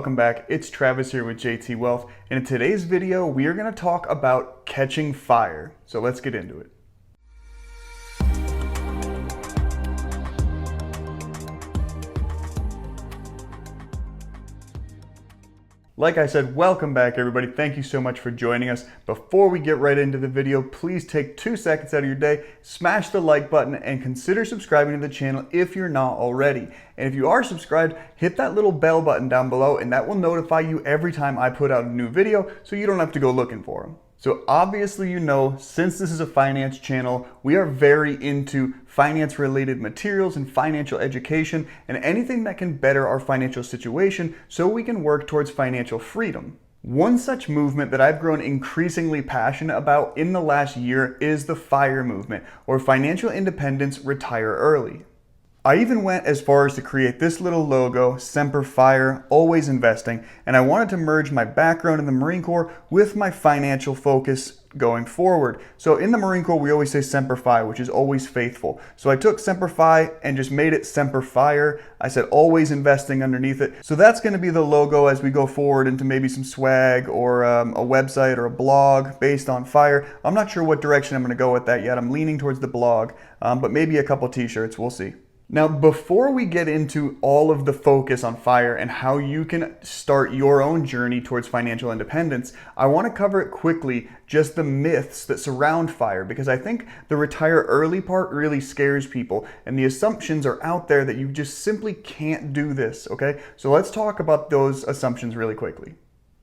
Welcome back, it's Travis here with JT Wealth, and in today's video we are going to talk about catching fire. So let's get into it. Like I said, welcome back everybody. Thank you so much for joining us. Before we get right into the video, please take 2 seconds out of your day, smash the like button, and consider subscribing to the channel if you're not already. And if you are subscribed, hit that little bell button down below and that will notify you every time I put out a new video so you don't have to go looking for them. So obviously, you know, since this is a finance channel, we are very into finance related materials and financial education and anything that can better our financial situation so we can work towards financial freedom. One such movement that I've grown increasingly passionate about in the last year is the FIRE movement, or Financial Independence Retire Early. I even went as far as to create this little logo, Semper Fire, always investing, and I wanted to merge my background in the Marine Corps with my financial focus going forward. So in the Marine Corps, we always say Semper Fi, which is always faithful. So I took Semper Fi and just made it Semper Fire. I said always investing underneath it. So that's going to be the logo as we go forward into maybe some swag or a website or a blog based on FIRE. I'm not sure what direction I'm going to go with that yet. I'm leaning towards the blog, but maybe a couple t-shirts. We'll see. Now, before we get into all of the focus on FIRE and how you can start your own journey towards financial independence, I want to cover it quickly, just the myths that surround FIRE, because I think the retire early part really scares people and the assumptions are out there that you just simply can't do this, okay? So let's talk about those assumptions really quickly.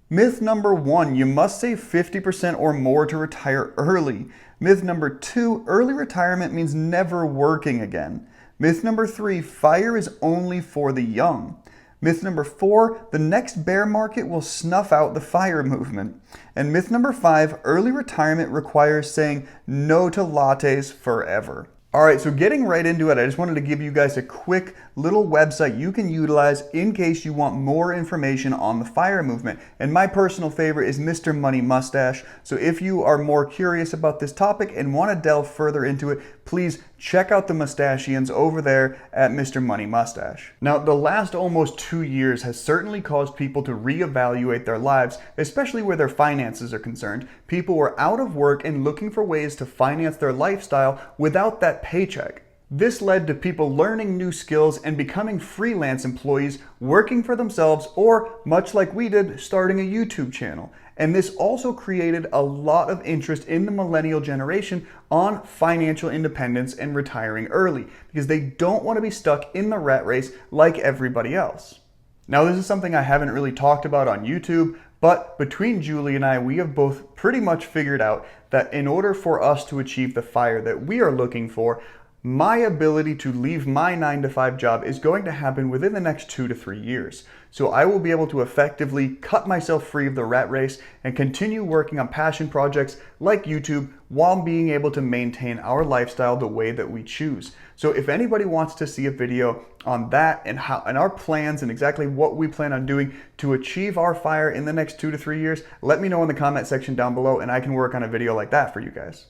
Myth number 1, you must save 50% or more to retire early. Myth number 2, early retirement means never working again. Myth number 3, FIRE is only for the young. Myth number 4, the next bear market will snuff out the FIRE movement. And myth number 5, early retirement requires saying no to lattes forever. Alright, so getting right into it, I just wanted to give you guys a quick little website you can utilize in case you want more information on the FIRE movement. And my personal favorite is Mr. Money Mustache. So if you are more curious about this topic and want to delve further into it, please check out the Mustachians over there at Mr. Money Mustache. Now, the last almost 2 years has certainly caused people to reevaluate their lives, especially where their finances are concerned. People were out of work and looking for ways to finance their lifestyle without that paycheck. This led to people learning new skills and becoming freelance employees, working for themselves, or, much like we did, starting a YouTube channel. And this also created a lot of interest in the millennial generation on financial independence and retiring early, because they don't want to be stuck in the rat race like everybody else. Now, this is something I haven't really talked about on YouTube, but between Julie and I, we have both pretty much figured out that in order for us to achieve the FIRE that we are looking for, my ability to leave my 9-to-5 job is going to happen within the next 2 to 3 years. So I will be able to effectively cut myself free of the rat race and continue working on passion projects like YouTube while being able to maintain our lifestyle the way that we choose. So if anybody wants to see a video on that and our plans and exactly what we plan on doing to achieve our FIRE in the next 2 to 3 years, let me know in the comment section down below and I can work on a video like that for you guys.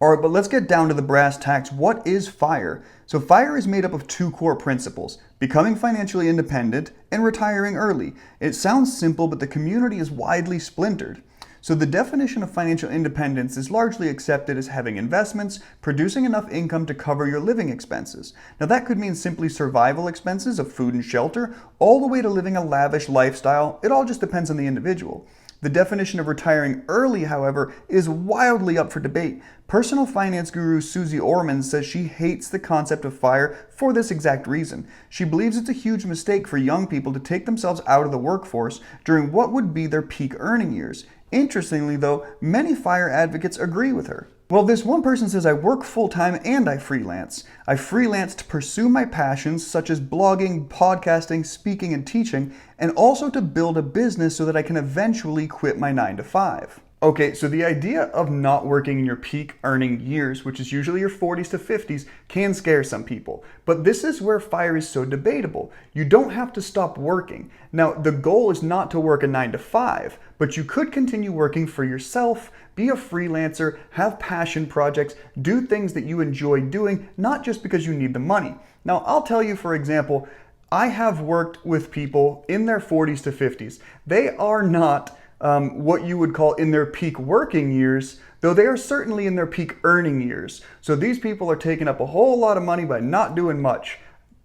Alright, but let's get down to the brass tacks. What is FIRE? So FIRE is made up of 2 core principles: becoming financially independent and retiring early. It sounds simple, but the community is widely splintered. So the definition of financial independence is largely accepted as having investments, producing enough income to cover your living expenses. Now that could mean simply survival expenses of food and shelter, all the way to living a lavish lifestyle. It all just depends on the individual. The definition of retiring early, however, is wildly up for debate. Personal finance guru Susie Orman says she hates the concept of FIRE for this exact reason. She believes it's a huge mistake for young people to take themselves out of the workforce during what would be their peak earning years. Interestingly though, many FIRE advocates agree with her. Well, this one person says, I work full-time and I freelance. I freelance to pursue my passions such as blogging, podcasting, speaking, and teaching, and also to build a business so that I can eventually quit my 9-to-5. Okay, so the idea of not working in your peak earning years, which is usually your 40s to 50s, can scare some people. But this is where FIRE is so debatable. You don't have to stop working. Now, the goal is not to work a 9-to-5, but you could continue working for yourself, be a freelancer, have passion projects, do things that you enjoy doing, not just because you need the money. Now, I'll tell you, for example, I have worked with people in their 40s to 50s. They are not what you would call in their peak working years, though they are certainly in their peak earning years. So these people are taking up a whole lot of money by not doing much.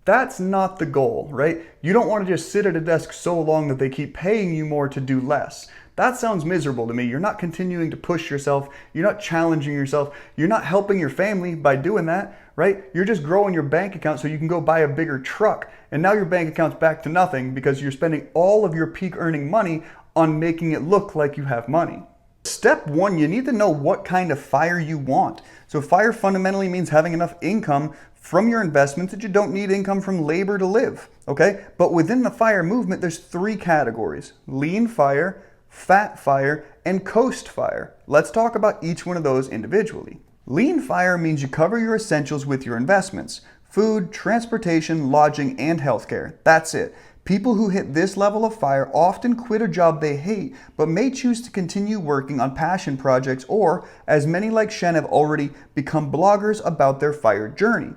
That's not the goal, right? You don't want to just sit at a desk so long that they keep paying you more to do less. That sounds miserable to me. You're not continuing to push yourself. You're not challenging yourself. You're not helping your family by doing that, right? You're just growing your bank account so you can go buy a bigger truck. And now your bank account's back to nothing because you're spending all of your peak earning money on making it look like you have money. Step one, you need to know what kind of FIRE you want. So FIRE fundamentally means having enough income from your investments that you don't need income from labor to live, okay? But within the FIRE movement, there's three categories: lean FIRE, fat FIRE, and coast FIRE. Let's talk about each one of those individually. Lean FIRE means you cover your essentials with your investments: food, transportation, lodging, and healthcare. That's it. People who hit this level of FIRE often quit a job they hate, but may choose to continue working on passion projects, or, as many like Shen have already, become bloggers about their FIRE journey.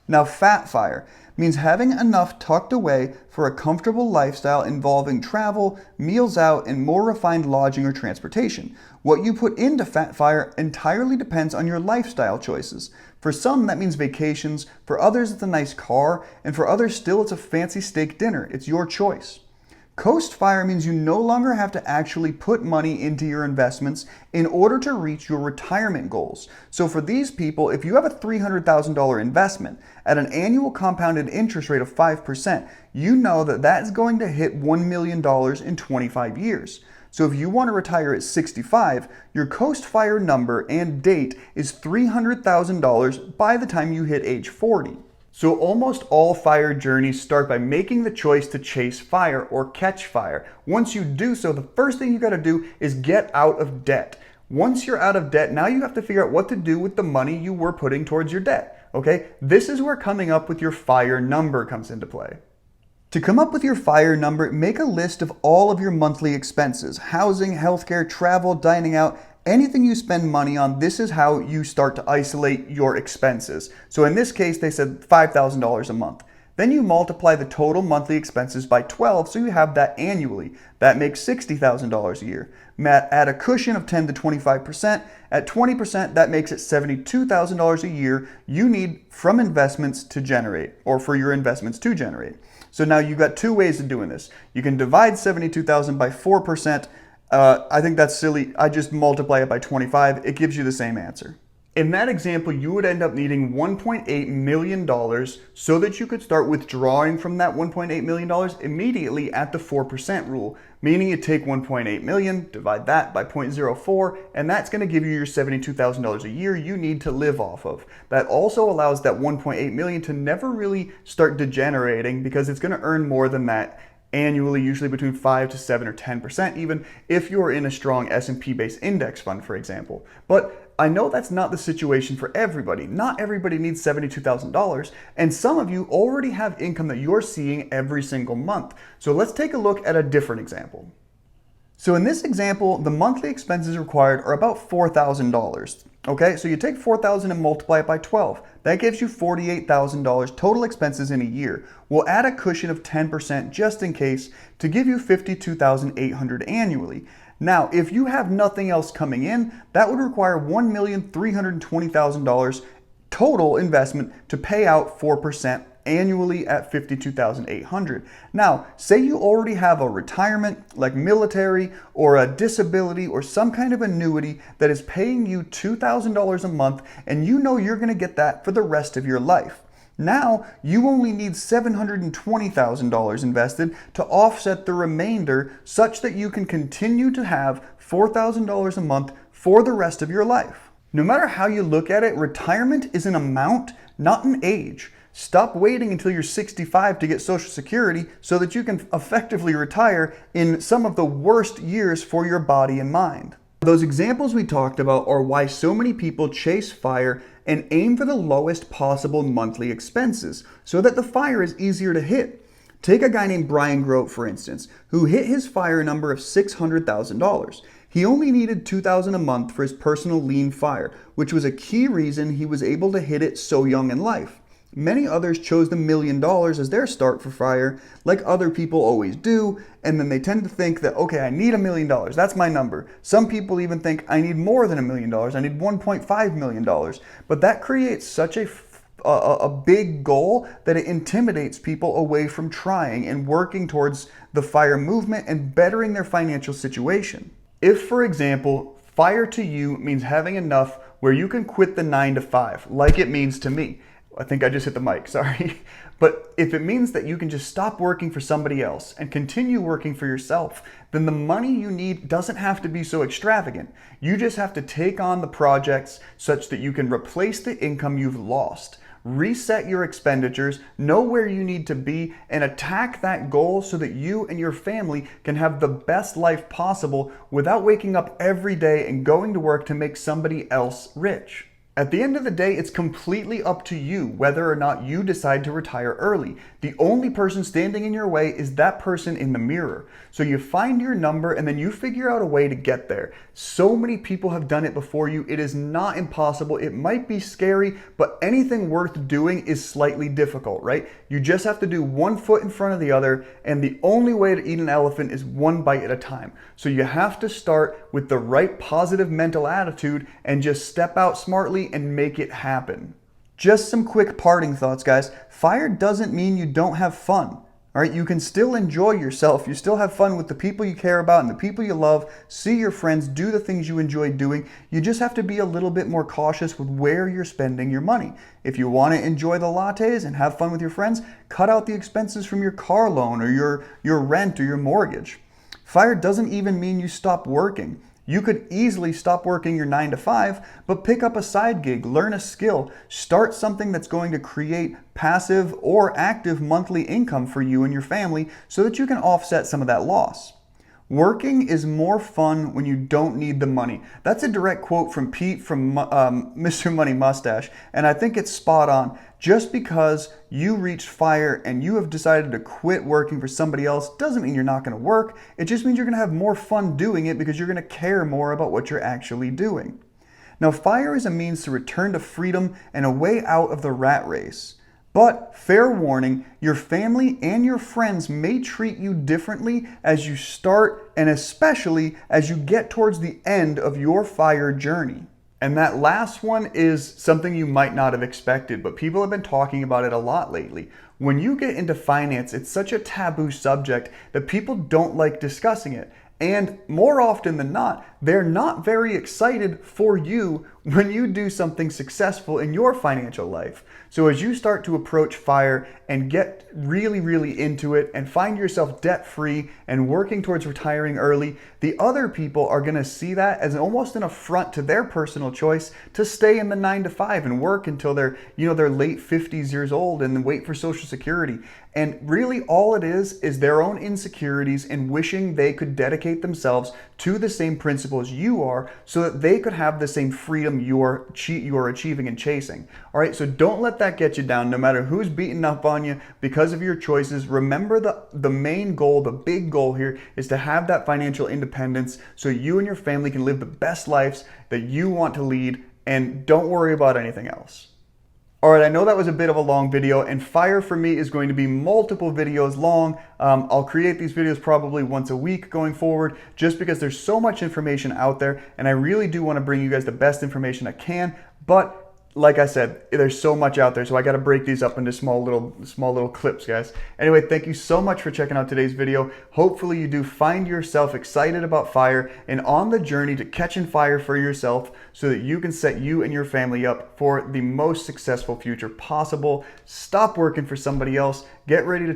Now, fat FIRE means having enough tucked away for a comfortable lifestyle involving travel, meals out, and more refined lodging or transportation. What you put into fat FIRE entirely depends on your lifestyle choices. For some, that means vacations. For others, it's a nice car. And for others still, it's a fancy steak dinner. It's your choice. Coast FIRE means you no longer have to actually put money into your investments in order to reach your retirement goals. So for these people, if you have a $300,000 investment at an annual compounded interest rate of 5%, you know that that's going to hit $1 million in 25 years. So if you want to retire at 65, your Coast FIRE number and date is $300,000 by the time you hit age 40. So almost all FIRE journeys start by making the choice to chase FIRE or catch FIRE. Once you do so, the first thing you got to do is get out of debt. Once you're out of debt, now you have to figure out what to do with the money you were putting towards your debt. Okay? This is where coming up with your FIRE number comes into play. To come up with your FIRE number, make a list of all of your monthly expenses: housing, healthcare, travel, dining out, anything you spend money on. This is how you start to isolate your expenses. So in this case, they said $5,000 a month. Then you multiply the total monthly expenses by 12, so you have that annually. That makes $60,000 a year. Add a cushion of 10 to 25%. At 20%, that makes it $72,000 a year you need from investments to generate, or for your investments to generate. So now you've got two ways of doing this. You can divide 72,000 by 4%. I think that's silly. I just multiply it by 25. It gives you the same answer. In that example, you would end up needing $1.8 million so that you could start withdrawing from that $1.8 million immediately at the 4% rule, meaning you take $1.8 million, divide that by 0.04, and that's going to give you your $72,000 a year you need to live off of. That also allows that $1.8 million to never really start degenerating, because it's going to earn more than that annually, usually between 5 to 7 or 10%, even if you're in a strong S&P based index fund, for example. But I know that's not the situation for everybody. Not everybody needs $72,000, and some of you already have income that you're seeing every single month. So let's take a look at a different example. So in this example, the monthly expenses required are about $4,000. Okay, so you take $4,000 and multiply it by 12. That gives you $48,000 total expenses in a year. We'll add a cushion of 10% just in case to give you $52,800 annually. Now, if you have nothing else coming in, that would require $1,320,000 total investment to pay out 4% annually at $52,800. Now, say you already have a retirement like military or a disability or some kind of annuity that is paying you $2,000 a month, and you know you're going to get that for the rest of your life. Now, you only need $720,000 invested to offset the remainder, such that you can continue to have $4,000 a month for the rest of your life. No matter how you look at it, retirement is an amount, not an age. Stop waiting until you're 65 to get Social Security so that you can effectively retire in some of the worst years for your body and mind. Those examples we talked about are why so many people chase FIRE and aim for the lowest possible monthly expenses so that the FIRE is easier to hit. Take a guy named Brian Grote, for instance, who hit his FIRE number of $600,000. He only needed $2,000 a month for his personal lean FIRE, which was a key reason he was able to hit it so young in life. Many others chose the $1 million as their start for FIRE, like other people always do, and then they tend to think that, okay, I need $1 million, that's my number. Some people even think I need more than $1 million, I need $1.5 million. But that creates such a big goal that it intimidates people away from trying and working towards the FIRE movement and bettering their financial situation. If, for example, FIRE to you means having enough where you can quit the 9 to 5, like it means to me. I think I just hit the mic, sorry. But if it means that you can just stop working for somebody else and continue working for yourself, then the money you need doesn't have to be so extravagant. You just have to take on the projects such that you can replace the income you've lost, reset your expenditures, know where you need to be, and attack that goal so that you and your family can have the best life possible without waking up every day and going to work to make somebody else rich. At the end of the day, it's completely up to you whether or not you decide to retire early. The only person standing in your way is that person in the mirror. So you find your number and then you figure out a way to get there. So many people have done it before you. It is not impossible. It might be scary, but anything worth doing is slightly difficult, right? You just have to do one foot in front of the other, and the only way to eat an elephant is one bite at a time. So you have to start with the right positive mental attitude and just step out smartly and make it happen. Just some quick parting thoughts, guys. FIRE doesn't mean you don't have fun. All right, you can still enjoy yourself. You still have fun with the people you care about and the people you love. See your friends, do the things you enjoy doing. You just have to be a little bit more cautious with where you're spending your money. If you want to enjoy the lattes and have fun with your friends, cut out the expenses from your car loan or your rent or your mortgage. FIRE doesn't even mean you stop working. You could easily stop working your 9 to 5, but pick up a side gig, learn a skill, start something that's going to create passive or active monthly income for you and your family so that you can offset some of that loss. Working is more fun when you don't need the money. That's a direct quote from Pete from Mr. Money Mustache, and I think it's spot on. Just because you reached FIRE and you have decided to quit working for somebody else doesn't mean you're not going to work. It just means you're going to have more fun doing it because you're going to care more about what you're actually doing. Now, FIRE is a means to return to freedom and a way out of the rat race. But, fair warning, your family and your friends may treat you differently as you start and especially as you get towards the end of your FIRE journey. And that last one is something you might not have expected, but people have been talking about it a lot lately. When you get into finance, it's such a taboo subject that people don't like discussing it. And more often than not, they're not very excited for you when you do something successful in your financial life. So as you start to approach FIRE and get really into it and find yourself debt-free and working towards retiring early, the other people are going to see that as almost an affront to their personal choice to stay in the 9 to 5 and work until they're, their late 50s years old and then wait for Social Security. And really all it is their own insecurities and wishing they could dedicate themselves to the same principles you are so that they could have the same freedom you're achieving and chasing. All right, so don't let that get you down no matter who's beating up on you because of your choices. Remember the main goal, the big goal here is to have that financial independence so you and your family can live the best lives that you want to lead, and don't worry about anything else. All right, I know that was a bit of a long video, and FIRE for me is going to be multiple videos long. I'll create these videos probably once a week going forward, just because there's so much information out there, and I really do want to bring you guys the best information I can, but like I said, there's so much out there, so I got to break these up into small little clips, guys. Anyway, thank you so much for checking out today's video. Hopefully you do find yourself excited about FIRE and on the journey to catching FIRE for yourself so that you can set you and your family up for the most successful future possible. Stop working for somebody else. Get ready to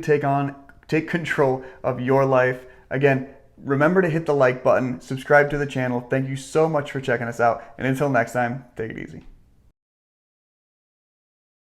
take control of your life. Again, remember to hit the like button, subscribe to the channel. Thank you so much for checking us out, and until next time, take it easy.